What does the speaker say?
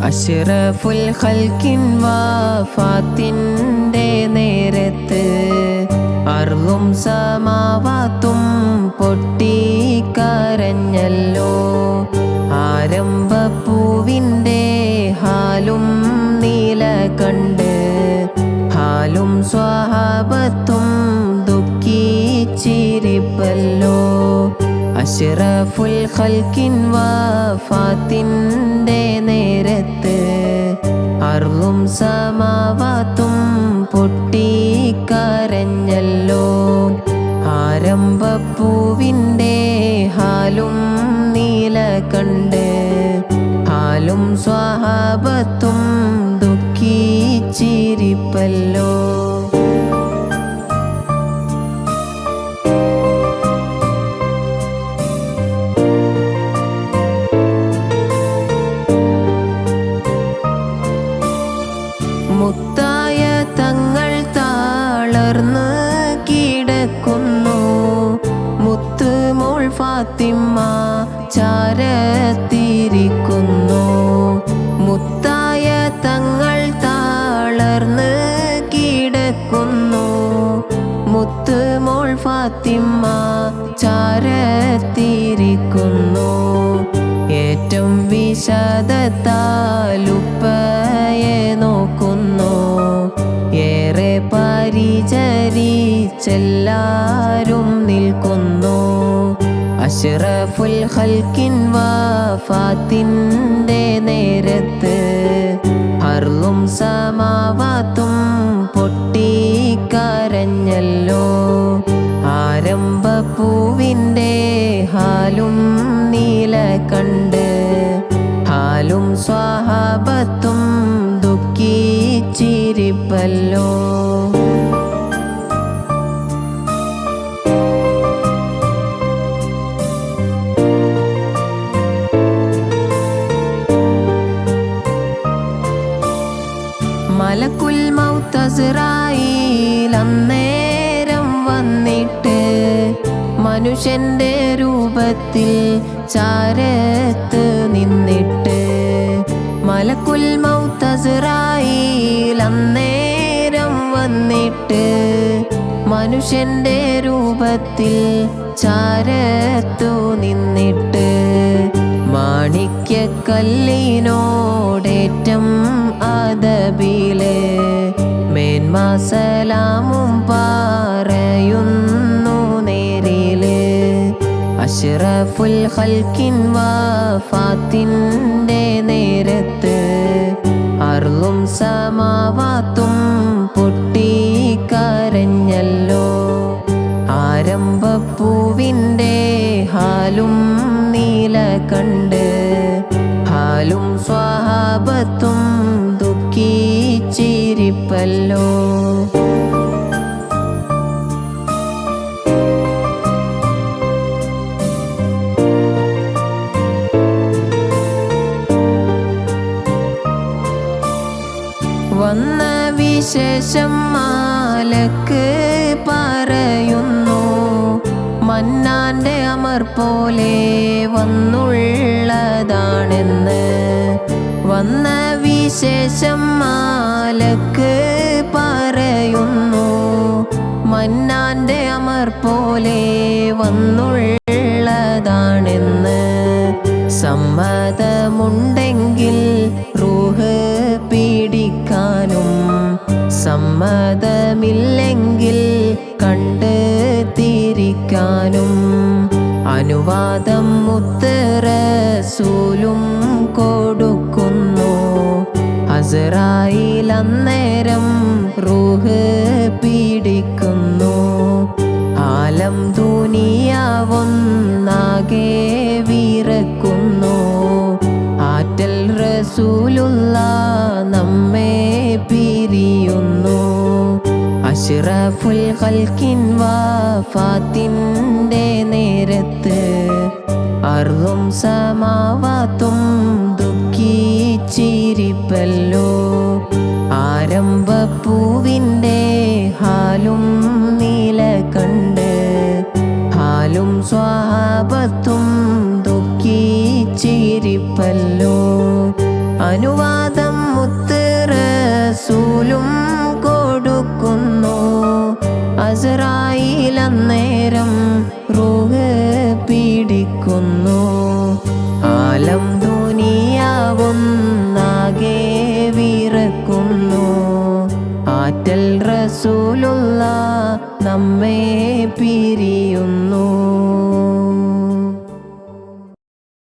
അഷ്റഫുൽ ഖൽക്കിൻ വഫാത്തിൻ്റെ നേരത്ത് അർളും സമാവാത്തും പൊട്ടിക്കരഞ്ഞല്ലോ. ആരംഭപ്പൂവിൻ്റെ ഹാലും നീല കണ്ട് ഹാലും സ്വഹാബത്തും ദുഃഖിച്ചിരിപ്പല്ലോ. അഷ്റഫുൽ ഖൽക്കിൻ വഫാത്തിൻ്റെ നേരത്ത് അർളും സമാവാത്തും പൊട്ടിക്കരഞ്ഞല്ലോ. ആരംഭപ്പൂവിൻ്റെ ഹാലും നീല കണ്ട് ഹാലും സ്വഹാബത്തും ദുഃഖിച്ചിരിപ്പല്ലോ. മുത്തായ തങ്ങൾ താളർന്ന് കിടക്കുന്നു. മുത്തുമോൾ ഫാത്തിമ ചാരത്തിരിക്കുന്നു. മുത്തായ തങ്ങൾ താളർന്ന് കിടക്കുന്നു. മുത്തുമോൾ ഫാത്തിമ ചാരത്തിരിക്കുന്നു. ഏറ്റവും വിശദത്താലുപ്പയെ നോക്കുന്നു. ഏറെ പരിചരിച്ചെല്ലാരും നിൽക്കുന്നു. അഷ്റഫുൽ ഖൽക്കിൻ വഫാത്തിൻ്റെ നേരത്ത് അർളും സമാവാത്തും പൊട്ടിക്കരഞ്ഞല്ലോ. ആരംഭപ്പൂവിൻ്റെ ഹാലും നീല കണ്ട് ഹാലും സ്വഹാബത്തും ദുഃഖിച്ചിരിപ്പല്ലോ. മലക്കുൽ മൗത്ത് അസ്റായീൽ അന്നേരം വന്നിട്ട് മനുഷ്യന്റെ രൂപത്തിൽ ചാരത്ത് നിന്നിട്ട്. മലക്കുൽ മൗത്ത് അസ്റായീൽ അന്നേരം വന്നിട്ട് മനുഷ്യന്റെ രൂപത്തിൽ ചാരത്തു നിന്നിട്ട്. മാണിക്യക്കല്ലിനോടേറ്റം അദബിലെ മേന്മാ സലാമും പറയുന്നു നേരില്. അഷ്റഫുൽ ഖൽക്കിൻ വഫാത്തിൻ്റെ നേരത്ത് അർളും സമാവാത്തും പൊട്ടിക്കരഞ്ഞല്ലോ. ആരംഭപ്പൂവിൻ്റെ ഹാലും നീല കണ്ട് ഹാലും സ്വഹാബത്തും ദുഃഖിച്ചിരിപ്പല്ലോ. വന്ന വിശേഷം മാലക്ക് പറയുന്നു. മന്നാന്റെ അമർ പോലെ വന്നുള്ളതാണെന്ന്. വന്ന വിശേഷം മാലക്ക് പറയുന്നു. മന്നാന്റെ അമർ പോലെ വന്നുള്ളതാണെന്ന്. സമ്മതമുണ്ടെങ്കിൽ റൂഹ് പീഡിക്കാനും സമ്മതമില്ലെങ്കിൽ കണ്ട് തിരിക്കാനും അനുവാദം മുത്ത് റസൂലും കൊടുക്കുന്നു. അസ്റായീൽ അന്നേരം റൂഹ് പീഡിക്കുന്നു. ആലം ദുനിയാവൊന്നാകെ വിറക്കുന്നു. ആറ്റൽ റസൂലുള്ള നമ്മെ പിരിയുന്നു. അഷ്റഫുൽ ഖൽക്കിൻ വഫാത്തിൻ്റെ നേരത്ത് അർളും സമാവാത്തും ദുഃഖിച്ചിരിപ്പല്ലോ. ആരംഭപ്പൂവിൻ്റെ ഹാലും നീല കണ്ട് ഹാലും സ്വഹാബത്തും ദുഃഖിച്ചിരിപ്പല്ലോ. അനുവാദം അസ്രായീൽ അന്നേരം റൂഹ് പിടിക്കുന്നു. ആലം ദുനിയാവൊന്നാകെ വിറക്കുന്നു. ആറ്റൽ റസൂലുള്ള നമ്മെ പിരിയുന്നു.